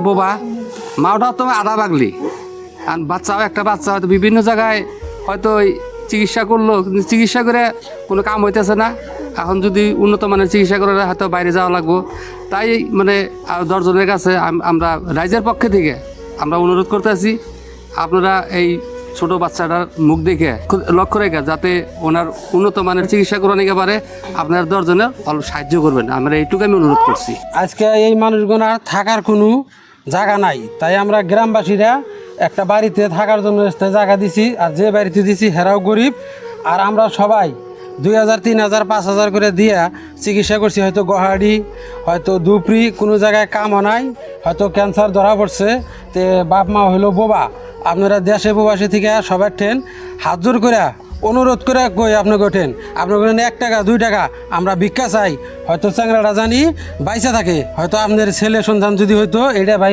বোবা, মাওটাও তো আধা পাগলি, আর বাচ্চাও একটা বাচ্চা হয়তো বিভিন্ন জায়গায় হয়তো ওই চিকিৎসা করলো, কিন্তু চিকিৎসা করে কোনো কাম হইতেছে না। এখন যদি উন্নত মানের চিকিৎসা করে হয়তো বাইরে যাওয়া লাগবো। তাই মানে 10 জনের কাছে আমরা রাইজের পক্ষে থেকে আমরা অনুরোধ করতে আছি, আপনারা এই ছোট বাচ্চাটার মুখ দেখে লক্ষ্য রেখে যাতে ওনার উন্নত মানের চিকিৎসা করে নিতে পারে, আপনার 10 জনের অল্প সাহায্য করবেন, আমরা এইটুকু আমি অনুরোধ করছি। আজকে এই মানুষগুলোর থাকার কোনো জায়গা নাই, তাই আমরা গ্রামবাসীরা একটা বাড়িতে থাকার জন্য জায়গা দিছি। আর যে বাড়িতে দিছি হেরাও গরিব, আর আমরা সবাই 2000, 3000, 5000 করে দিয়া চিকিৎসা করছি। হয়তো গহাড়ি, হয়তো দুপরি, কোনো জায়গায় কামও নাই, হয়তো ক্যান্সার ধরা পড়ছে। তে বাপ মা হইলো বোবা। আপনারা দেশে প্রবাসী থেকে সবার ঠেন হাত জোর করে অনুরোধ করে কই আপনাকে ওঠেন, আপনাকে 1 টাকা 2 টাকা আমরা ভিক্ষা চাই। হয়তো চ্যাংরাটা জানি বাইসা থাকে, হয়তো আপনাদের ছেলে সন্তান যদি হয়তো এটা ভাই